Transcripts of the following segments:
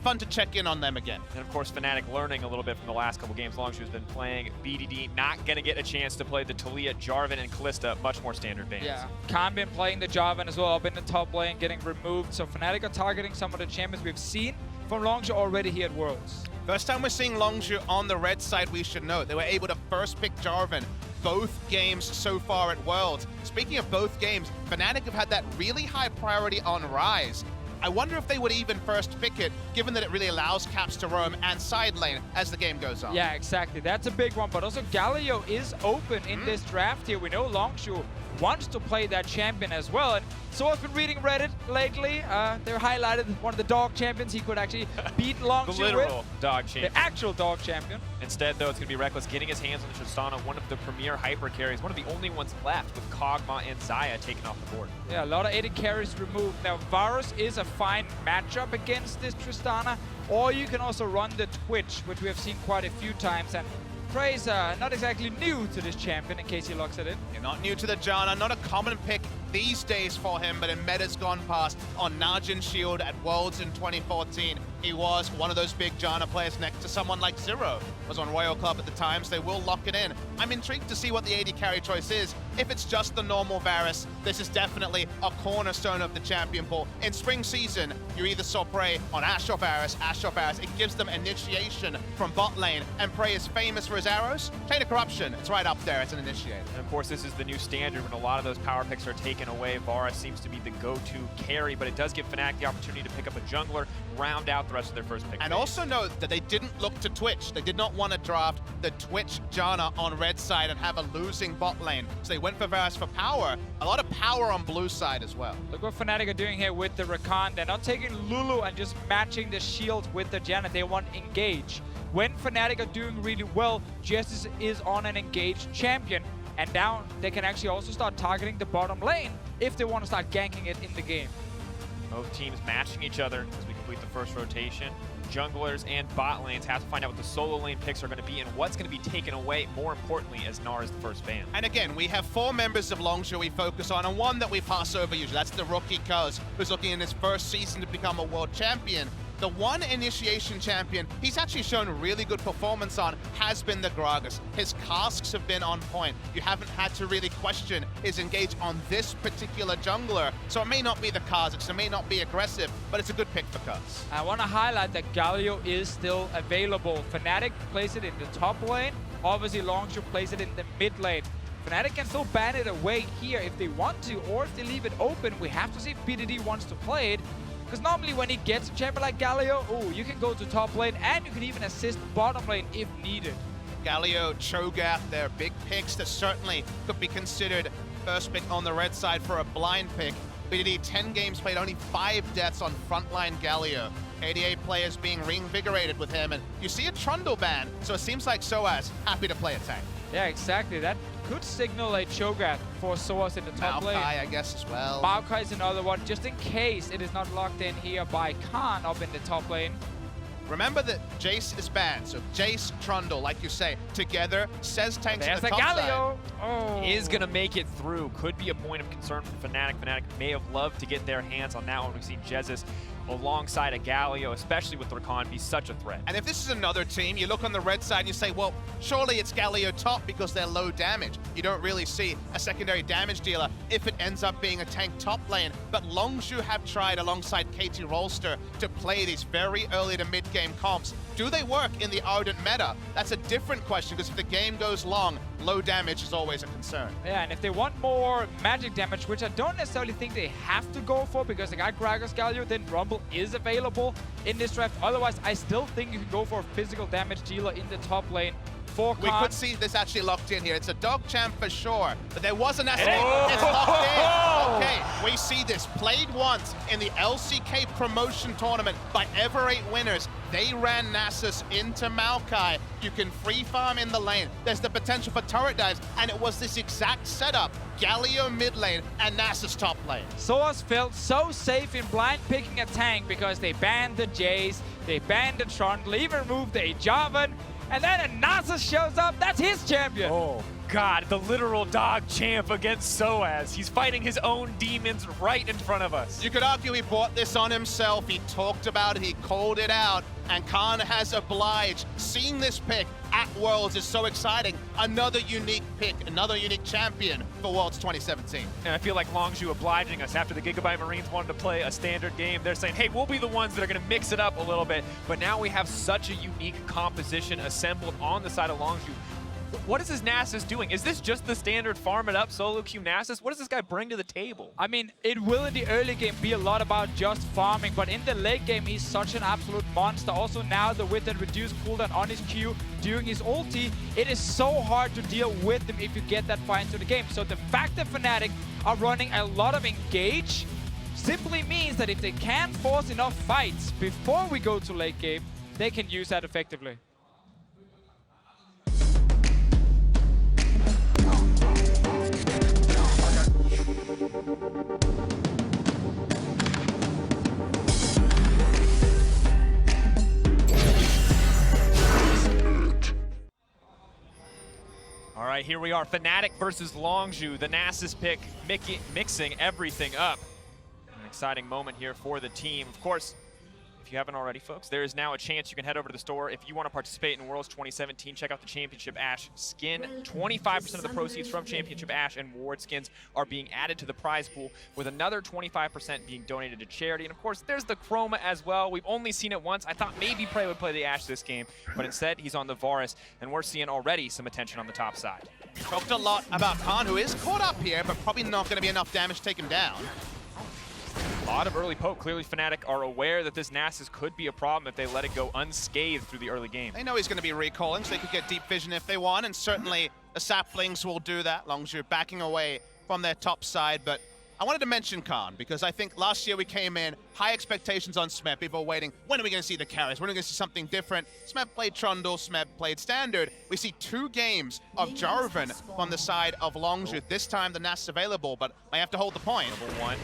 fun to check in on them again. And of course, Fnatic learning a little bit from the last couple games. Longzhu has been playing BDD, not going to get a chance to play the Talia, Jarvan, and Kalista, much more standard bans. Yeah, Khan been playing the Jarvan as well up in the top lane, getting removed. So Fnatic are targeting some of the champions we've seen from Longzhu already here at Worlds. First time we're seeing Longzhu on the red side, we should note. They were able to first pick Jarvan both games so far at Worlds. Speaking of both games, Fnatic have had that really high priority on Ryze. I wonder if they would even first pick it, given that it really allows Caps to roam and side lane as the game goes on. Yeah, exactly. That's a big one. But also Galio is open in this draft here. We know Longzhu wants to play that champion as well. And so I've been reading Reddit lately. They highlighted one of the dog champions he could actually beat Longzhu with. The literal dog champion. The actual dog champion. Instead, though, it's going to be Reckless getting his hands on the Tristana, one of the premier hyper carries, one of the only ones left, with Kog'Maw and Xayah taken off the board. Yeah, a lot of AD carries removed. Now, Varus is a fine matchup against this Tristana, or you can also run the Twitch, which we have seen quite a few times. And Prey's not exactly new to this champion, in case he locks it in. You're not new to the Janna, not a common pick these days for him, but in meta's gone past on Najin Shield at Worlds in 2014. He was one of those big Janna players next to someone like Zero. Was on Royal Club at the time, so they will lock it in. I'm intrigued to see what the AD carry choice is. If it's just the normal Varus, this is definitely a cornerstone of the champion pool. In spring season, you either saw Prey on Ashe or Varus. It gives them initiation from bot lane, and Prey is famous for his arrows. Chain of Corruption, it's right up there, it's an initiator. And of course, this is the new standard when a lot of those power picks are taken away. Varus seems to be the go-to carry, but it does give Fnatic the opportunity to pick up a jungler, round out the rest of their first pick. And also note that they didn't look to Twitch. They did not want to draft the Twitch Janna on red side and have a losing bot lane. So they went for Varus for power. A lot of power on blue side as well. Look what Fnatic are doing here with the Rakan. They're not taking Lulu and just matching the shield with the Janna. They want engage. When Fnatic are doing really well, Justice is on an engaged champion. And now they can actually also start targeting the bottom lane if they want to start ganking it in the game. Both teams matching each other as we complete the first rotation. Junglers and bot lanes have to find out what the solo lane picks are going to be and what's going to be taken away, more importantly, as Gnar is the first ban. And again, we have 4 members of Longzhu we focus on, and one that we pass over usually. That's the rookie Cuz, who's looking in his first season to become a world champion. The one initiation champion he's actually shown really good performance on has been the Gragas. His casks have been on point. You haven't had to really question his engage on this particular jungler. So it may not be the Kha'Zix, it may not be aggressive, but it's a good pick for Cuz. I want to highlight that Galio is still available. Fnatic plays it in the top lane. Obviously, Longzhu plays it in the mid lane. Fnatic can still ban it away here if they want to, or if they leave it open. We have to see if BDD wants to play it. Because normally when he gets a champion like Galio, you can go to top lane and you can even assist bottom lane if needed. Galio, Cho'Gath, they're big picks that certainly could be considered first pick on the red side for a blind pick. BDD 10 games played, only 5 deaths on frontline Galio. 88 players being reinvigorated with him, and you see a Trundle ban, so it seems like Soaz happy to play a tank. Yeah, exactly. That could signal a Cho'Gath for Soaz in the top lane. Maokai, I guess, as well. Maokai is another one, just in case it is not locked in here by Khan up in the top lane. Remember that Jace is banned, so Jace, Trundle, like you say, together, says tanks at the top Galio. side. Is going to make it through. Could be a point of concern for Fnatic. Fnatic may have loved to get their hands on that one. We've seen Jesus alongside a Galio, especially with Rakan, be such a threat. And if this is another team, you look on the red side and you say, well, surely it's Galio top because they're low damage. You don't really see a secondary damage dealer if it ends up being a tank top lane. But Longzhu have tried alongside KT Rolster to play these very early to mid-game comps. Do they work in the Ardent meta? That's a different question, because if the game goes long, low damage is always a concern. Yeah, and if they want more magic damage, which I don't necessarily think they have to go for, because they got Gragas Galio, then Rumble is available in this draft. Otherwise, I still think you can go for a physical damage dealer in the top lane. We could see this actually locked in here. It's a dog champ for sure, but there was an escape. It's locked in. Okay, we see this played once in the LCK promotion tournament by Ever8 winners. They ran Nasus into Maokai. You can free farm in the lane. There's the potential for turret dives, and it was this exact setup. Galio mid lane and Nasus top lane. Soaz felt so safe in blind picking a tank because they banned the Jace, they banned the Trundle, even removed a Jarvan. And then a Nasus shows up, that's his champion. God, the literal dog champ against Soaz. He's fighting his own demons right in front of us. You could argue he brought this on himself. He talked about it, he called it out, and Khan has obliged. Seeing this pick at Worlds is so exciting. Another unique pick, another unique champion for Worlds 2017. And I feel like Longzhu obliging us. After the Gigabyte Marines wanted to play a standard game, they're saying, hey, we'll be the ones that are going to mix it up a little bit. But now we have such a unique composition assembled on the side of Longzhu. What is this Nasus doing? Is this just the standard farm it up solo queue Nasus? What does this guy bring to the table? I mean, it will in the early game be a lot about just farming, but in the late game, he's such an absolute monster. Also now, with that reduced cooldown on his Q during his ulti, it is so hard to deal with him if you get that far into the game. So the fact that Fnatic are running a lot of engage simply means that if they can force enough fights before we go to late game, they can use that effectively. All right, here we are, Fnatic versus Longzhu, the Nasus pick mixing everything up. An exciting moment here for the team. Of course, if you haven't already, folks, there is now a chance you can head over to the store. If you want to participate in Worlds 2017, check out the Championship Ash skin. 25% of the proceeds from Championship Ash and Ward skins are being added to the prize pool, with another 25% being donated to charity. And of course, there's the Chroma as well. We've only seen it once. I thought maybe Prey would play the Ash this game, but instead he's on the Varus, and we're seeing already some attention on the top side. Talked a lot about Khan, who is caught up here, but probably not going to be enough damage to take him down. A lot of early poke. Clearly Fnatic are aware that this Nasus could be a problem if they let it go unscathed through the early game. They know he's going to be recalling, so they could get deep vision if they want, and certainly the saplings will do that. Longzhu backing away from their top side, but I wanted to mention Khan, because I think last year we came in, high expectations on Smeb. People were waiting, when are we going to see the carries? When are we going to see something different? Smeb played Trundle, Smeb played Standard. We see 2 games of Jarvan on the side of Longzhu. This time the Nasus available, but I have to hold the point. Number 1.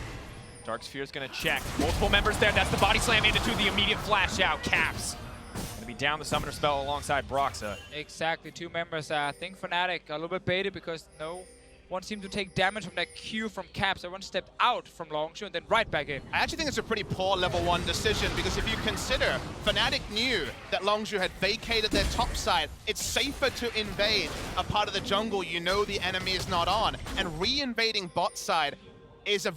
Dark Sphere's gonna check. Multiple members there. That's the body slam into 2, the immediate flash out. Caps gonna be down the summoner spell alongside Broxa. Exactly, 2 members. I think Fnatic a little bit baited because no one seemed to take damage from that Q from Caps. Everyone stepped out from Longzhu and then right back in. I actually think it's a pretty poor level 1 decision, because if you consider Fnatic knew that Longzhu had vacated their top side, it's safer to invade a part of the jungle you know the enemy is not on, and re-invading bot side is a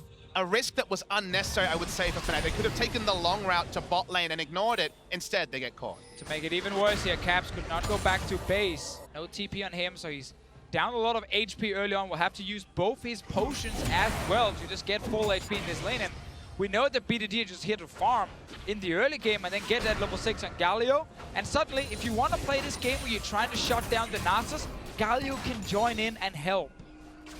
risk that was unnecessary, I would say, for Fnatic. They could have taken the long route to bot lane and ignored it. Instead, they get caught. To make it even worse here, Caps could not go back to base. No TP on him, so he's down a lot of HP early on. Will have to use both his potions as well to just get full HP in this lane. And we know that BDD is just here to farm in the early game and then get that level 6 on Galio. And suddenly, if you want to play this game where you're trying to shut down the Nasus, Galio can join in and help.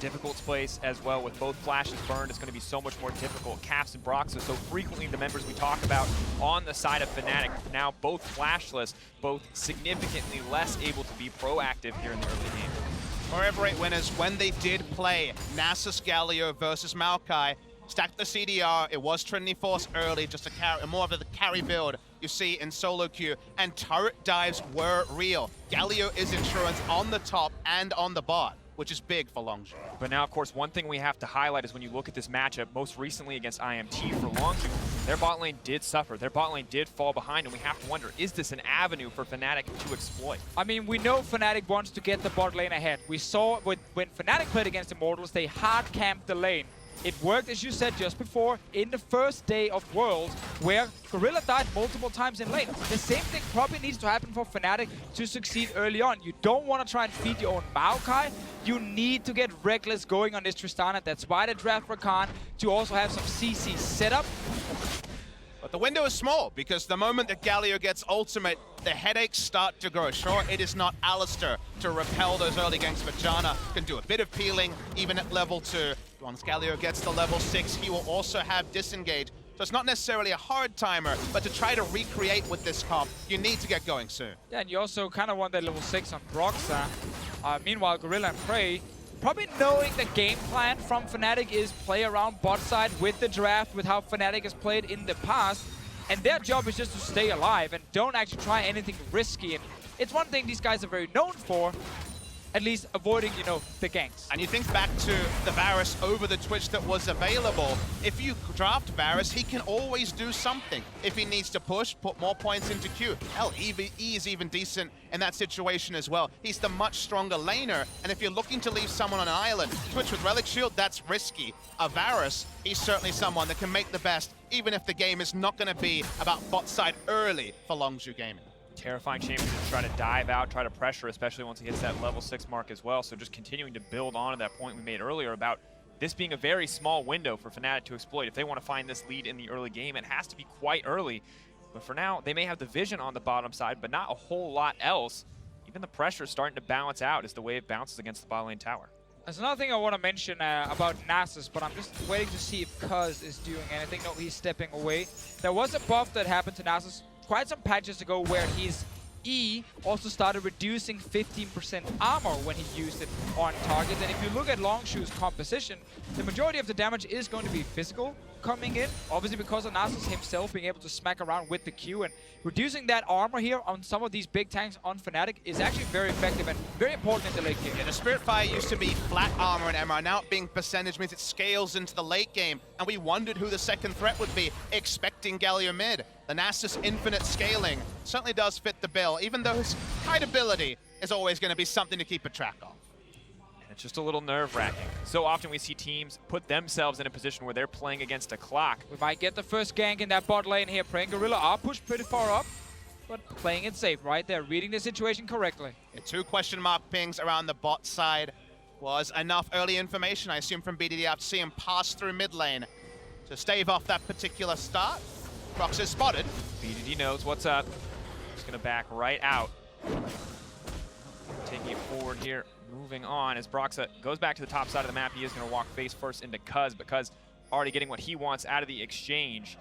Difficult place as well with both flashes burned. It's going to be so much more difficult. Caps and Broxa, so frequently the members we talk about on the side of Fnatic, now both flashless, both significantly less able to be proactive here in the early game. Forever 8 winners, when they did play Nasus Galio versus Maokai, stacked the CDR, it was Trinity Force early, just a carry, more of the carry build you see in solo queue, and turret dives were real. Galio is insurance on the top and on the bot, which is big for Longzhu. But now, of course, one thing we have to highlight is when you look at this matchup, most recently against IMT for Longzhu, their bot lane did suffer. Their bot lane did fall behind, and we have to wonder, is this an avenue for Fnatic to exploit? I mean, we know Fnatic wants to get the bot lane ahead. We saw when Fnatic played against Immortals, they hard camped the lane. It worked, as you said just before, in the first day of Worlds, where Gorilla died multiple times in lane. The same thing probably needs to happen for Fnatic to succeed early on. You don't want to try and feed your own Maokai. You need to get Reckless going on this Tristana. That's why they draft Rakan, to also have some CC set up. But the window is small, because the moment that Galio gets ultimate, the headaches start to grow. Sure, it is not Alistair to repel those early ganks, but Janna can do a bit of peeling, even at level 2. Once Galio gets to level 6, he will also have disengage. So it's not necessarily a hard timer, but to try to recreate with this comp, you need to get going soon. Yeah, and you also kind of want that level 6 on Broxa. Meanwhile, Gorilla and Prey, probably knowing the game plan from Fnatic is play around bot side with the draft, with how Fnatic has played in the past. And their job is just to stay alive and don't actually try anything risky. And it's one thing these guys are very known for, at least avoiding, you know, the ganks. And you think back to the Varus over the Twitch that was available. If you draft Varus, he can always do something. If he needs to push, put more points into Q. Hell, E is even decent in that situation as well. He's the much stronger laner, and if you're looking to leave someone on an island, Twitch with Relic Shield, that's risky. A Varus, he's certainly someone that can make the best, even if the game is not going to be about bot side early for Longzhu Gaming. Terrifying champion to try to dive out, try to pressure, especially once he hits that level 6 mark as well. So just continuing to build on to that point we made earlier about this being a very small window for Fnatic to exploit. If they want to find this lead in the early game, it has to be quite early. But for now, they may have the vision on the bottom side, but not a whole lot else. Even the pressure is starting to balance out as the wave bounces against the bot lane tower. There's another thing I want to mention about Nasus, but I'm just waiting to see if Cuz is doing anything. No, he's stepping away. There was a buff that happened to Nasus quite some patches ago where his E also started reducing 15% armor when he used it on targets. And if you look at Longzhu's composition, the majority of the damage is going to be physical coming in, obviously because of Nasus himself being able to smack around with the Q, and reducing that armor here on some of these big tanks on Fnatic is actually very effective and very important in the late game. Yeah, the Spirit Fire used to be flat armor and MR. Now it being percentage means it scales into the late game, and we wondered who the second threat would be, expecting Galio mid. The Nasus infinite scaling certainly does fit the bill, even though his hideability is always going to be something to keep a track of. It's just a little nerve-wracking. So often we see teams put themselves in a position where they're playing against a clock. We might get the first gank in that bot lane here. Praying Gorilla are pushed pretty far up, but playing it safe right there, reading the situation correctly. Yeah, 2 question mark pings around the bot side was enough early information, I assume, from BDD after seeing him pass through mid lane to stave off that particular start. Prox is spotted. BDD knows what's up. Just gonna back right out. Taking it forward here, moving on as Broxa goes back to the top side of the map. He is gonna walk face first into Cuz, but Cuz already getting what he wants out of the exchange.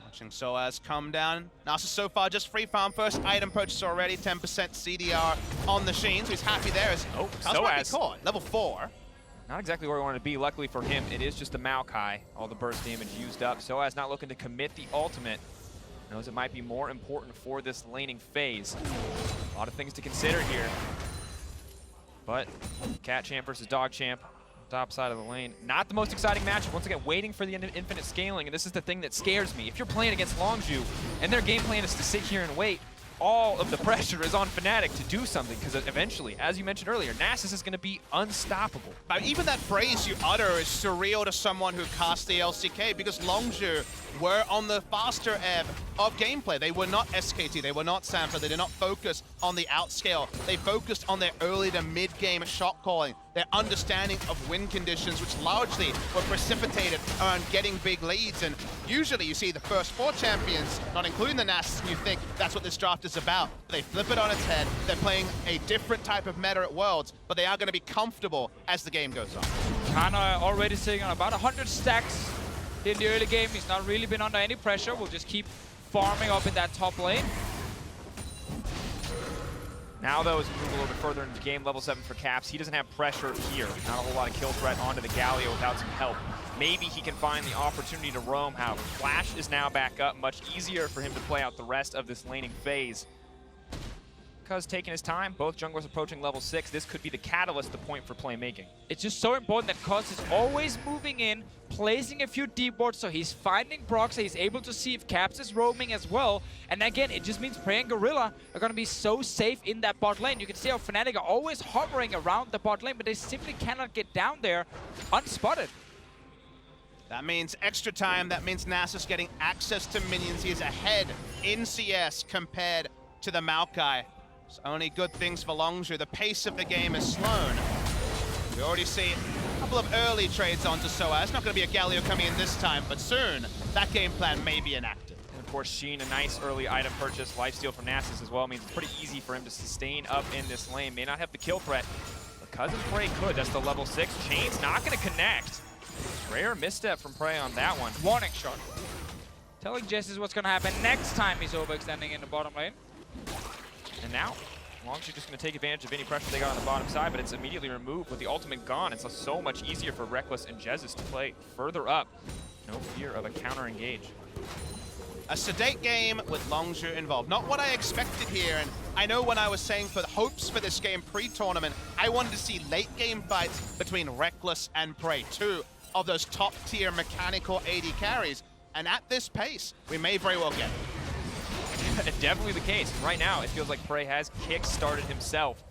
Watching Soaz come down. Nasus so far just free farm, first item purchase already, 10% CDR on the Sheen, so he's happy there as Cuz might be caught. Level 4. Not exactly where we wanted to be. Luckily for him, it is just the Maokai. All the burst damage used up. Soaz not looking to commit the ultimate. Knows it might be more important for this laning phase. A lot of things to consider here. But Cat Champ versus Dog Champ, top side of the lane. Not the most exciting matchup. Once again, waiting for the infinite scaling, and this is the thing that scares me. If you're playing against Longzhu, and their game plan is to sit here and wait, all of the pressure is on Fnatic to do something, because eventually, as you mentioned earlier, Nasus is going to be unstoppable. But even that phrase you utter is surreal to someone who cast the LCK, because Longzhu were on the faster ebb of gameplay. They were not SKT, they were not Samsung, they did not focus on the outscale. They focused on their early to mid-game shot calling, their understanding of win conditions, which largely were precipitated around getting big leads. And usually you see the first 4 champions, not including the Nasus, and you think that's what this draft is about. They flip it on its head. They're playing a different type of meta at Worlds, but they are going to be comfortable as the game goes on. Kana already sitting on about 100 stacks in the early game. He's not really been under any pressure. We'll just keep farming up in that top lane. Now, though, as we move a little bit further into the game, level 7 for Caps, he doesn't have pressure here. Not a whole lot of kill threat onto the Galio without some help. Maybe he can find the opportunity to roam. However, Flash is now back up. Much easier for him to play out the rest of this laning phase. Cuz taking his time, both junglers approaching level 6. This could be the catalyst, the point for playmaking. It's just so important that Cuz is always moving in, placing a few deep wards, so he's finding Broxa, he's able to see if Caps is roaming as well. And again, it just means Prey and Gorilla are going to be so safe in that bot lane. You can see how Fnatic are always hovering around the bot lane, but they simply cannot get down there unspotted. That means extra time, that means Nasus getting access to minions. He is ahead in CS compared to the Maokai. It's only good things for Longzhu. The pace of the game is slowed. We already see a couple of early trades onto Soaz. Not going to be a Galio coming in this time, but soon that game plan may be enacted. And of course, Sheen, a nice early item purchase, lifesteal from Nasus as well, means it's pretty easy for him to sustain up in this lane. May not have the kill threat, but Cousin Prey could. That's the level 6. Chain's not going to connect. Rare misstep from Prey on that one. Warning shot. Telling Jesse what's going to happen next time he's overextending in the bottom lane. And now, Longzhu just going to take advantage of any pressure they got on the bottom side, but it's immediately removed with the ultimate gone. It's so much easier for Reckless and Jesus to play further up. No fear of a counter engage. A sedate game with Longzhu involved. Not what I expected here, and I know when I was saying for the hopes for this game pre-tournament, I wanted to see late game fights between Reckless and Prey, two of those top-tier mechanical AD carries, and at this pace, we may very well get it. Definitely the case. Right now, it feels like Prey has kick-started himself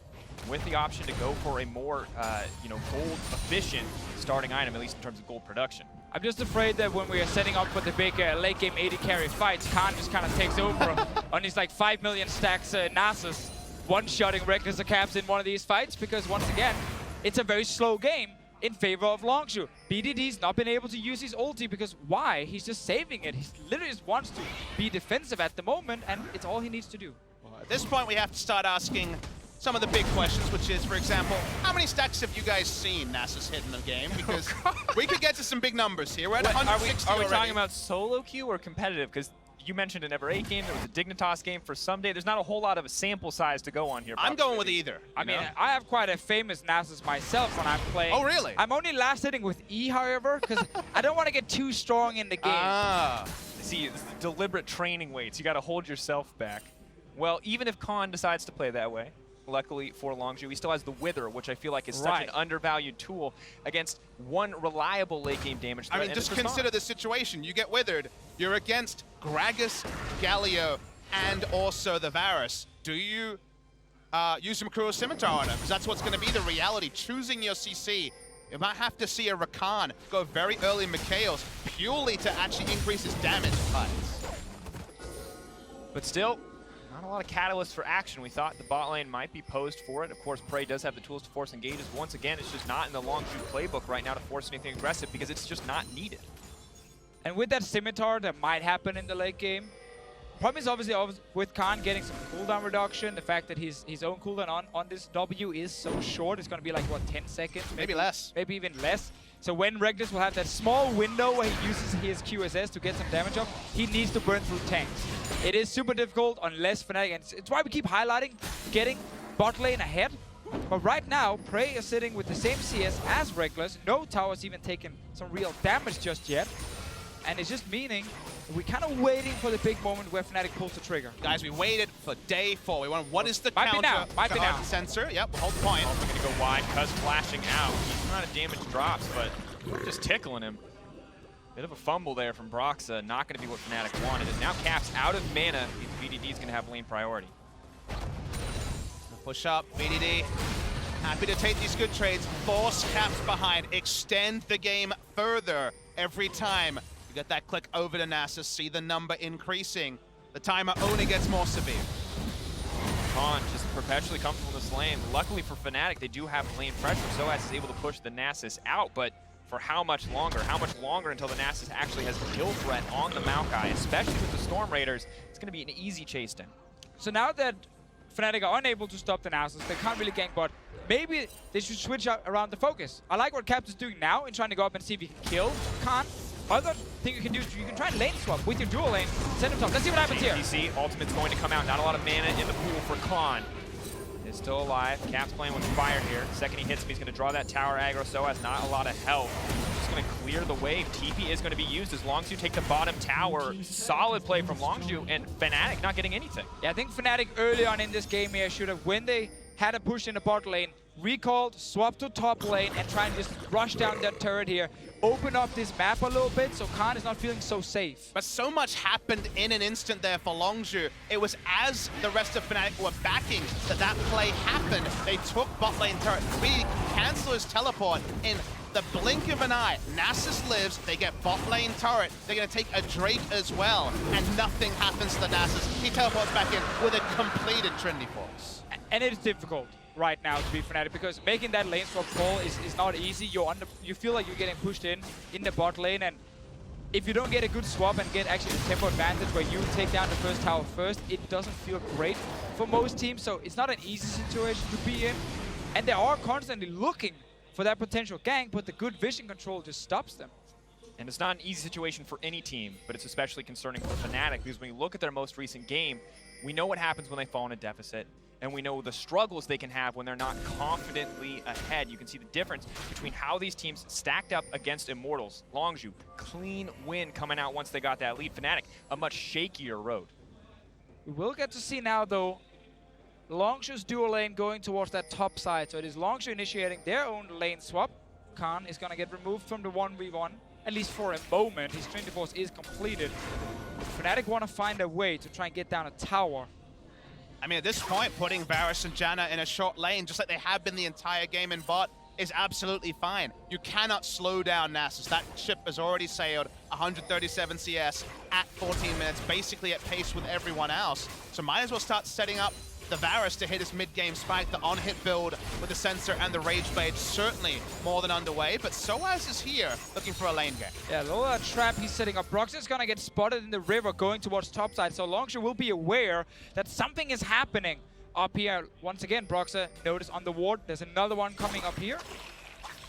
with the option to go for a more, gold-efficient starting item, at least in terms of gold production. I'm just afraid that when we are setting up for the big late game AD carry fights, Khan just kind of takes over on his like 5 million stacks Nasus, one-shotting Reckless or Caps in one of these fights, because once again, it's a very slow game in favor of Longzhu. BDD's not been able to use his ulti because why? He's just saving it. He literally just wants to be defensive at the moment, and it's all he needs to do. Well, at this point, we have to start asking some of the big questions, which is, for example, how many stacks have you guys seen Nasus hit in the game? Because we could get to some big numbers here. We're at 160 Are we already. talking about solo queue or competitive? Because you mentioned an Ever 8 game, there was a Dignitas game for Someday. There's not a whole lot of a sample size to go on here. I'm going with either. I mean, I have quite a famous Nasus myself when I'm playing. Oh, really? I'm only last hitting with E, however, because I don't want to get too strong in the game. Ah. See, it's the deliberate training weights. You got to hold yourself back. Well, even if Khan decides to play that way, luckily for Longzhu, he still has the Wither, which I feel like is such an undervalued tool against one reliable late game damage threat. I mean, just consider the situation. You get withered, you're against Gragas, Galio, and also the Varus. Do you use some Cruel Scimitar on him? Because that's what's going to be the reality. Choosing your CC, you might have to see a Rakan go very early Mikhail's purely to actually increase his damage. But still, not a lot of catalysts for action. We thought the bot lane might be posed for it. Of course, Prey does have the tools to force engages. Once again, it's just not in the Longzhu playbook right now to force anything aggressive because it's just not needed. And with that Scimitar, that might happen in the late game. Problem is obviously with Khan getting some cooldown reduction, the fact that his own cooldown on this W is so short, it's going to be like, what, 10 seconds? Maybe less. Maybe even less. So when Reckless will have that small window where he uses his QSS to get some damage up, he needs to burn through tanks. It is super difficult unless Fnatic, and it's why we keep highlighting getting bot lane ahead. But right now, Prey is sitting with the same CS as Reckless. No tower's even taken some real damage just yet. And it's just meaning we're kind of waiting for the big moment where Fnatic pulls the trigger. Guys, we waited for day 4. We want what is the Might counter? Might be now. Sensor. Yep, we'll hold point. Also going to go wide, Cuz flashing out. He's not a damage drops, but we're just tickling him. Bit of a fumble there from Broxa. Not going to be what Fnatic wanted. And now Caps out of mana. BDD's going to have lane priority. Push up, BDD. Happy to take these good trades. Force Caps behind. Extend the game further every time. You get that click over to Nasus. See the number increasing. The timer only gets more severe. Khan just perpetually comfortable in this lane. Luckily for Fnatic, they do have lane pressure. Soaz is able to push the Nasus out, but for how much longer? How much longer until the Nasus actually has kill threat on the Maokai, especially with the Storm Raiders? It's going to be an easy chase down. So now that Fnatic are unable to stop the Nasus, they can't really gank bot. Maybe they should switch out around the focus. I like what Caps is doing now in trying to go up and see if he can kill Khan. Other thing you can do is you can try and lane swap with your dual lane, send him top. Let's see what happens here. JDC, ultimate's going to come out. Not a lot of mana in the pool for Khan. Is still alive. Caps playing with fire here. Second he hits him, he's going to draw that tower aggro. So has not a lot of health. Just going to clear the wave. TP is going to be used as Longzhu take the bottom tower. Solid play from Longzhu, and Fnatic not getting anything. Yeah, I think Fnatic early on in this game here should have, when they had a push in the bot lane, recalled, swapped to top lane, and try and just rush down that turret here. Open up this map a little bit so Khan is not feeling so safe. But so much happened in an instant there for Longzhu. It was as the rest of Fnatic were backing that play happened. They took bot lane turret. We cancel his teleport in the blink of an eye. Nasus lives, they get bot lane turret. They're going to take a Drake as well, and nothing happens to the Nasus. He teleports back in with a completed Trinity Force. And it is difficult right now to be Fnatic because making that lane swap call is not easy. You feel like you're getting pushed in the bot lane, and if you don't get a good swap and get actually the tempo advantage where you take down the first tower first, it doesn't feel great for most teams. So it's not an easy situation to be in, and they are constantly looking for that potential gank, but the good vision control just stops them. And it's not an easy situation for any team, but it's especially concerning for Fnatic because when you look at their most recent game, we know what happens when they fall in a deficit. and we know the struggles they can have when they're not confidently ahead. You can see the difference between how these teams stacked up against Immortals. Longzhu, clean win coming out once they got that lead. Fnatic, a much shakier road. We will get to see now, though, Longzhu's dual lane going towards that top side. So it is Longzhu initiating their own lane swap. Khan is going to get removed from the 1v1, at least for a moment. His Trinity Force is completed. Fnatic want to find a way to try and get down a tower. I mean, at this point, putting Varus and Janna in a short lane, just like they have been the entire game in bot, is absolutely fine. You cannot slow down Nasus. That ship has already sailed 137 CS at 14 minutes, basically at pace with everyone else. So might as well start setting up the Varus to hit his mid-game spike. The on-hit build with the Sensor and the Rage Blade certainly more than underway, but Soaz is here looking for a lane game. Yeah, little trap he's setting up. Broxah's gonna get spotted in the river going towards topside, so Longzhu will be aware that something is happening up here. Once again, Broxah notice on the ward. There's another one coming up here.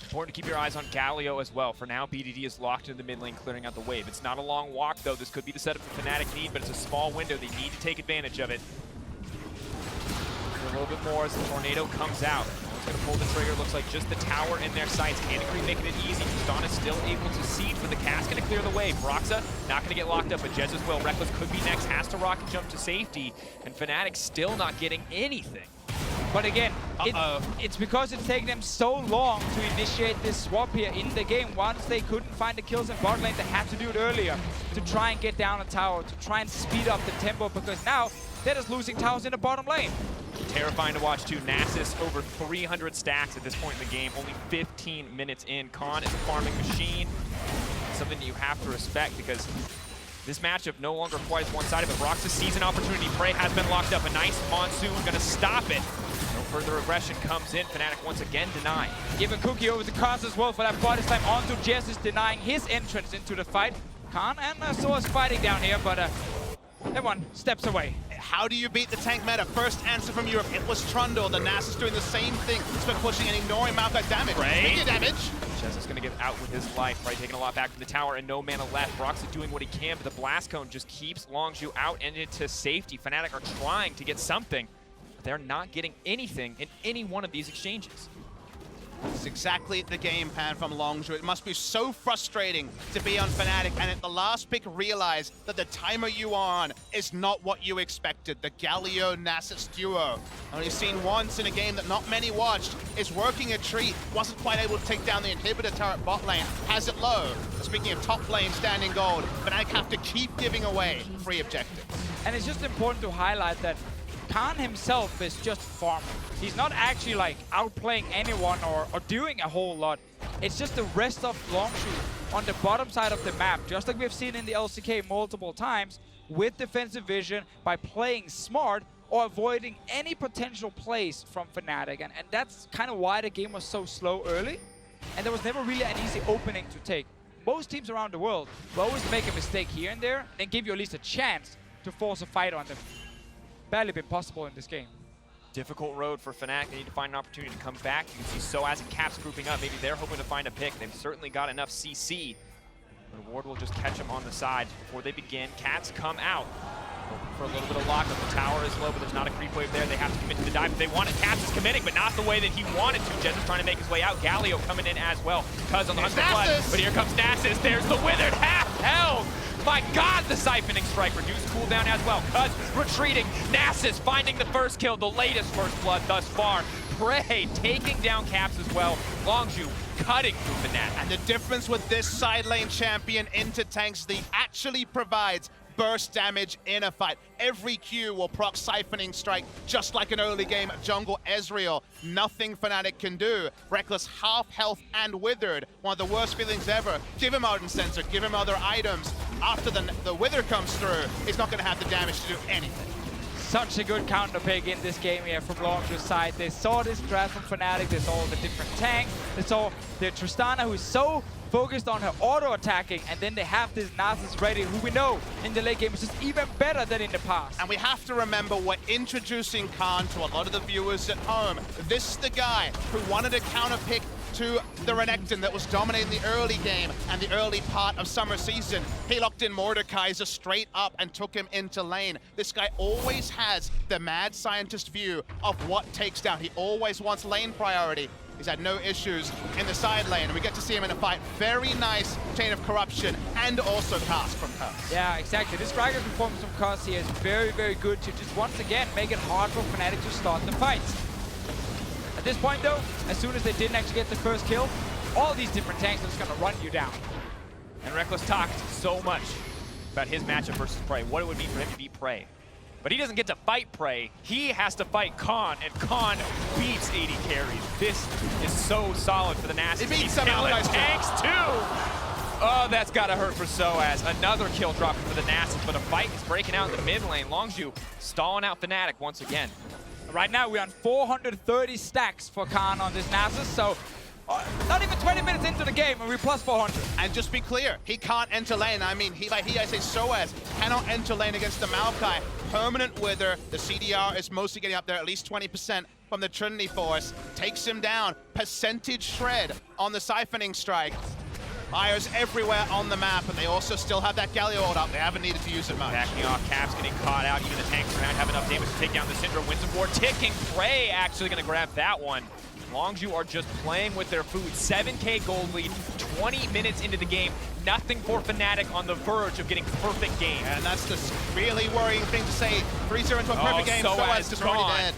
Important to keep your eyes on Galio as well. For now, BDD is locked in the mid lane, clearing out the wave. It's not a long walk, though. This could be the setup the Fnatic need, but it's a small window. They need to take advantage of it. A little bit more as the tornado comes out. It's going to pull the trigger. Looks like just the tower in their sights. Canacree making it easy. Tristana still able to siege, but the cast going to clear the way. Broxah not going to get locked up, but Jez as well. Reckless could be next, has to rocket jump to safety, and Fnatic still not getting anything. But again, it's because it's taken them so long to initiate this swap here in the game. Once they couldn't find the kills in bot lane, they had to do it earlier to try and get down a tower, to try and speed up the tempo, because now they're just losing towers in the bottom lane. Terrifying to watch too. Nasus over 300 stacks at this point in the game, only 15 minutes in. Khan is a farming machine. Something that you have to respect, because this matchup no longer quite one-sided, but Broxah sees an opportunity. Prey has been locked up. A nice Monsoon gonna stop it. No further aggression comes in. Fnatic once again denied. Give a cookie over to Kaz as well for that bot. This time onto Jez is denying his entrance into the fight. Khan and Soaz fighting down here, but everyone steps away. How do you beat the tank meta? First answer from Europe, it was Trundle. The Nasus doing the same thing. It's been pushing and ignoring Maokai damage. Speaking of damage. Jez is going to get out with his life, right? Taking a lot back from the tower and no mana left. Broxah doing what he can, but the Blast Cone just keeps Longzhu out and into safety. Fnatic are trying to get something, but they're not getting anything in any one of these exchanges. It's exactly the game plan from Longzhu. It must be so frustrating to be on Fnatic and at the last pick realize that the timer you are on is not what you expected. The Galio-Nasus duo, only seen once in a game that not many watched, is working a treat. Wasn't quite able to take down the inhibitor turret bot lane. Has it low. Speaking of top lane standing gold, Fnatic have to keep giving away free objectives. And it's just important to highlight that Khan himself is just farming. He's not actually like outplaying anyone or doing a whole lot. It's just the rest of Longzhu on the bottom side of the map, just like we've seen in the LCK multiple times, with defensive vision, by playing smart or avoiding any potential plays from Fnatic. And that's kind of why the game was so slow early, and there was never really an easy opening to take. Most teams around the world will always make a mistake here and there, and give you at least a chance to force a fight on them. Barely been possible in this game. Difficult road for Fnatic. They need to find an opportunity to come back. You can see Soaz and Caps grouping up. Maybe they're hoping to find a pick. They've certainly got enough CC. But Ward will just catch them on the side before they begin. Cats come out. Hoping for a little bit of lockup. The tower is low, but there's not a creep wave there. They have to commit to the dive. If they want it, Caps is committing, but not the way that he wanted to. Jez is trying to make his way out. Galio coming in as well. Cuz on the 100 plus. But here comes Nasus. There's the withered half held. My God, the siphoning strike. Reduced cooldown as well. Cuz retreating. Nasus finding the first kill, the latest first blood thus far. Prey taking down Caps as well. Longzhu cutting through Fnatic. And the difference with this side lane champion into tanks, he actually provides burst damage in a fight. Every Q will proc siphoning strike, just like an early game jungle Ezreal. Nothing Fnatic can do. Reckless half health and withered. One of the worst feelings ever. Give him Ardent Sensor, give him other items. After the wither comes through, he's not going to have the damage to do anything. Such a good counter pick in this game here from Longzhu's side. They saw this draft from Fnatic, they saw the different tanks, they saw the Tristana, who is so focused on her auto-attacking, and then they have this Nasus ready, who we know in the late game is just even better than in the past. And we have to remember, we're introducing Khan to a lot of the viewers at home. This is the guy who wanted to counter pick to the Renekton that was dominating the early game and the early part of summer season. He locked in Mordekaiser straight up and took him into lane. This guy always has the mad scientist view of what takes down. He always wants lane priority. He's had no issues in the side lane, and we get to see him in a fight. Very nice chain of corruption and also cast from Curse. Yeah, exactly. This Striker performance from Curse here is very, very good to just once again make it hard for Fnatic to start the fights. At this point though, as soon as they didn't actually get the first kill, all these different tanks are just gonna run you down. And Reckless talked so much about his matchup versus Prey, what it would mean for him to beat Prey. But he doesn't get to fight Prey. He has to fight Khan, and Khan beats 80 carries. This is so solid for the Nasus. He beats He's some killing allies tanks too. Oh, that's gotta hurt for Soaz. Another kill drop for the Nasus, but a fight is breaking out in the mid lane. Longzhu stalling out Fnatic once again. Right now we're on 430 stacks for Khan on this Nasus, so not even 20 minutes into the game and we're plus 400. And just be clear, he can't enter lane. I mean, I say Soaz cannot enter lane against the Maokai. Permanent Wither, the CDR is mostly getting up there, at least 20% from the Trinity Force. Takes him down. Percentage shred on the Siphoning Strike. Fires everywhere on the map, and they also still have that Galio ult up. They haven't needed to use it much. Backing off, Caps getting caught out. Even the tanks around have enough damage to take down the Syndra. Wins the war, ticking. Prey actually going to grab that one. Longzhu are just playing with their food. 7K gold lead, 20 minutes into the game. Nothing for Fnatic, on the verge of getting perfect game. And that's the really worrying thing to say. 3-0 into a perfect game, Soaz is already dead.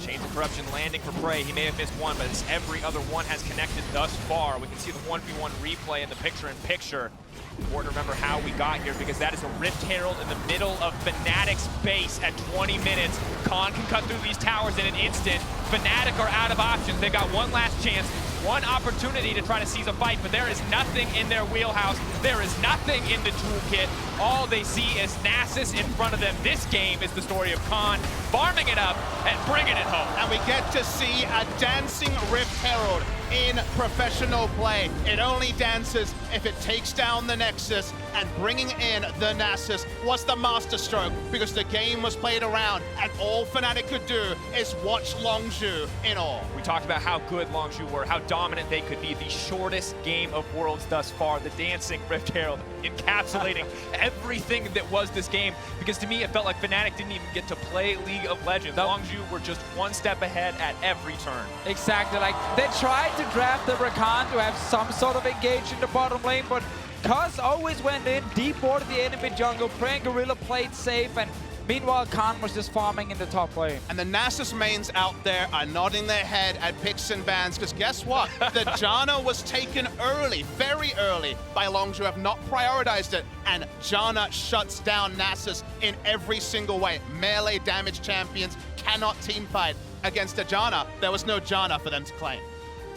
Chains of Corruption landing for Prey. He may have missed one, but every other one has connected thus far. We can see the 1v1 replay in the picture-in-picture. Important to remember how we got here, because that is a Rift Herald in the middle of Fnatic's base at 20 minutes. Khan can cut through these towers in an instant. Fnatic are out of options. They've got one last chance, one opportunity to try to seize a fight, but there is nothing in their wheelhouse. There is nothing in the toolkit. All they see is Nasus in front of them. This game is the story of Khan farming it up and bringing it home. And we get to see a dancing Rift Herald in professional play. It only dances if it takes down the Nexus, and bringing in the Nasus was the masterstroke, because the game was played around and all Fnatic could do is watch Longzhu in awe. We talked about how good Longzhu were, how dominant they could be. The shortest game of Worlds thus far, the dancing Rift Herald, encapsulating everything that was this game, because to me it felt like Fnatic didn't even get to play League of Legends. Longzhu were just one step ahead at every turn. Exactly, like they tried to draft the Rakan to have some sort of engage in the bottom lane, but Cuz always went in, deboarded the enemy jungle, Prey and Gorilla played safe, and meanwhile Khan was just farming in the top lane. And the Nasus mains out there are nodding their head at picks and bans, because guess what? The Janna was taken early, very early, by Longzhu, have not prioritized it, and Janna shuts down Nasus in every single way. Melee damage champions cannot teamfight against a Janna. There was no Janna for them to claim.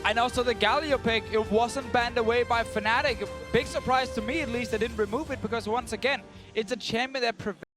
And also the Galio pick, it wasn't banned away by Fnatic. Big surprise to me, at least, they didn't remove it, because once again, it's a champion that prevents